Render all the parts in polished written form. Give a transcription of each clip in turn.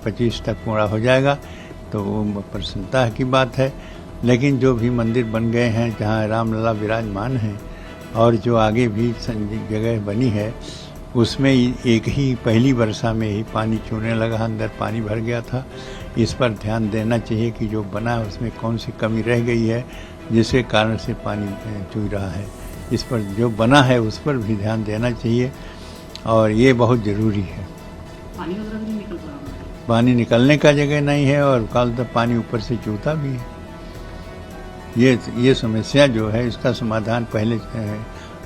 25 तक पूरा हो जाएगा, तो वो प्रसन्नता की बात है। लेकिन जो भी मंदिर बन गए हैं जहाँ रामलला विराजमान हैं और जो आगे भी जगह बनी है, उसमें एक ही पहली वर्षा में ही पानी चूने लगा, अंदर पानी भर गया था। इस पर ध्यान देना चाहिए कि जो बना है उसमें कौन सी कमी रह गई है जिसके कारण से पानी चू रहा है। इस पर जो बना है उस पर भी ध्यान देना चाहिए और ये बहुत ज़रूरी है। पानी वगैरह भी नहीं निकल पा रहा है। पानी निकलने का जगह नहीं है और कल तक पानी ऊपर से चूता भी है। ये समस्या जो है इसका समाधान पहले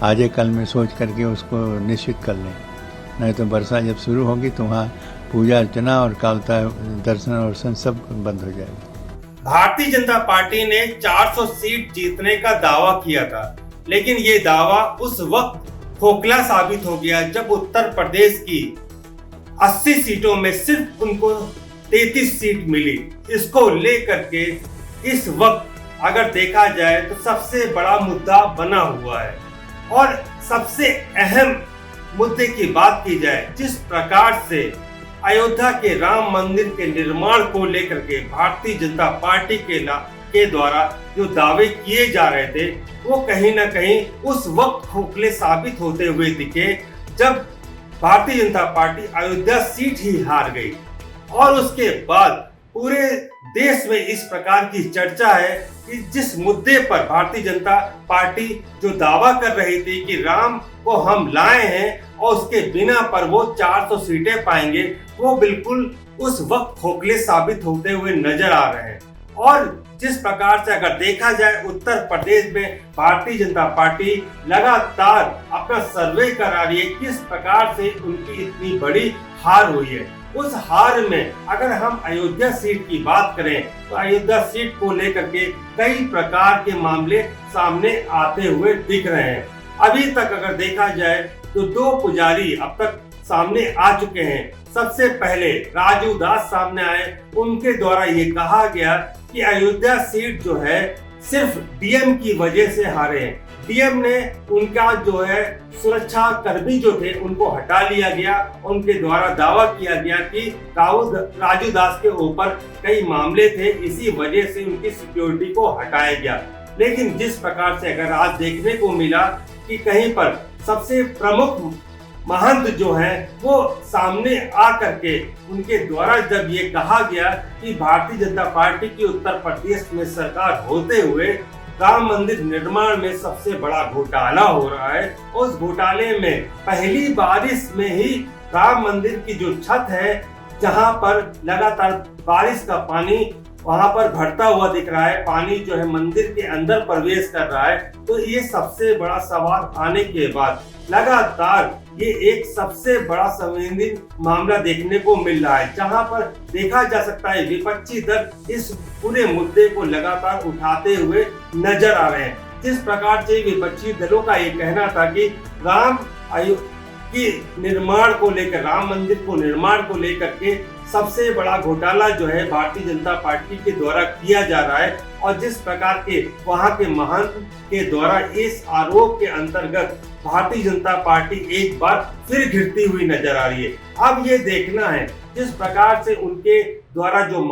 आजे कल में सोच करके उसको निश्चित कर लें, नहीं तो वर्षा जब शुरू होगी तो वहाँ पूजा अर्चना और कालता दर्शन और सब बंद हो जाएगा। भारतीय जनता पार्टी ने 400 सीट जीतने का दावा किया था, लेकिन ये दावा उस वक्त खोखला साबित हो गया जब उत्तर प्रदेश की 80 सीटों में सिर्फ उनको 33 सीट मिली। इसको लेकर के इस वक्त अगर देखा जाए तो सबसे बड़ा मुद्दा बना हुआ है। और सबसे अहम मुद्दे की बात की जाए, जिस प्रकार से अयोध्या के राम मंदिर के निर्माण को लेकर के भारतीय जनता पार्टी के द्वारा जो दावे किए जा रहे थे, वो कहीं ना कहीं उस वक्त खोखले साबित होते हुए दिखे जब भारतीय जनता पार्टी अयोध्या सीट ही हार गई। और उसके बाद पूरे देश में इस प्रकार की चर्चा है कि जिस मुद्दे पर भारतीय जनता पार्टी जो दावा कर रही थी कि राम को हम लाए हैं और उसके बिना पर वो 400 सीटें पाएंगे, वो बिल्कुल उस वक्त खोखले साबित होते हुए नजर आ रहे हैं। और जिस प्रकार से अगर देखा जाए उत्तर प्रदेश में भारतीय जनता पार्टी लगातार अपना सर्वे करा रही है, किस प्रकार से उनकी इतनी बड़ी हार हुई है। उस हार में अगर हम अयोध्या सीट की बात करें तो अयोध्या सीट को लेकर के कई प्रकार के मामले सामने आते हुए दिख रहे हैं। अभी तक अगर देखा जाए तो 2 पुजारी अब तक सामने आ चुके हैं। सबसे पहले राजू दास सामने आए, उनके द्वारा ये कहा गया कि अयोध्या सीट जो है सिर्फ डीएम की वजह से हारे हैं। डीएम ने उनका जो है सुरक्षा कर्मी जो थे उनको हटा लिया गया। उनके द्वारा दावा किया गया कि राजू दास के ऊपर कई मामले थे, इसी वजह से उनकी सिक्योरिटी को हटाया गया। लेकिन जिस प्रकार से अगर आज देखने को मिला कि कहीं पर सबसे प्रमुख महंत जो है वो सामने आ करके उनके द्वारा जब ये कहा गया कि भारतीय जनता पार्टी की उत्तर प्रदेश में सरकार होते हुए राम मंदिर निर्माण में सबसे बड़ा घोटाला हो रहा है, उस घोटाले में पहली बारिश में ही राम मंदिर की जो छत है, जहां पर लगातार बारिश का पानी वहां पर भरता हुआ दिख रहा है, पानी जो है मंदिर के अंदर प्रवेश कर रहा है। तो ये सबसे बड़ा सवाल आने के बाद लगातार ये एक सबसे बड़ा संवेदनशील मामला देखने को मिल रहा है, जहां पर देखा जा सकता है विपक्षी दल इस पूरे मुद्दे को लगातार उठाते हुए नजर आ रहे हैं। जिस प्रकार से विपक्षी दलों का ये कहना था कि राम की निर्माण को लेकर, राम मंदिर को निर्माण को लेकर के सबसे बड़ा घोटाला जो है भारतीय जनता पार्टी के द्वारा किया जा रहा है, और जिस प्रकार के वहां के महंत के द्वारा इस आरोप के अंतर्गत भारतीय जनता पार्टी एक बार फिर घिरती हुई नजर आ रही है। अब ये देखना है जिस प्रकार से उनके द्वारा जो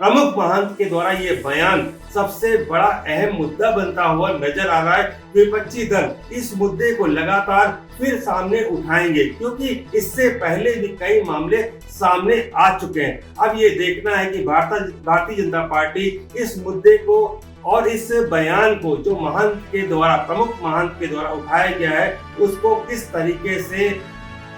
प्रमुख महंत के द्वारा ये बयान सबसे बड़ा अहम मुद्दा बनता हुआ नजर आ रहा है। विपक्षी दल इस मुद्दे को लगातार फिर सामने उठाएंगे, क्योंकि इससे पहले भी कई मामले सामने आ चुके हैं। अब ये देखना है कि भारतीय जनता पार्टी इस मुद्दे को और इस बयान को जो महंत के द्वारा, प्रमुख महंत के द्वारा उठाया गया है, उसको किस तरीके से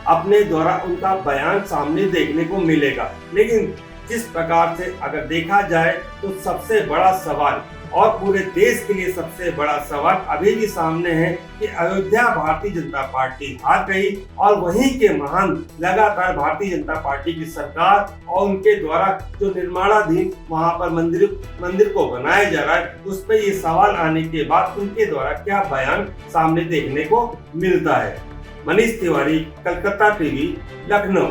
अपने द्वारा उनका बयान सामने देखने को मिलेगा। लेकिन जिस प्रकार से अगर देखा जाए तो सबसे बड़ा सवाल और पूरे देश के लिए सबसे बड़ा सवाल अभी भी सामने है कि अयोध्या भारतीय जनता पार्टी हार गई और वहीं के महंत लगातार भारतीय जनता पार्टी की सरकार और उनके द्वारा जो निर्माणाधीन वहां पर मंदिर को बनाया जा रहा है, उस पर ये सवाल आने के बाद उनके द्वारा क्या बयान सामने देखने को मिलता है। मनीष तिवारी, कलकत्ता टीवी, लखनऊ।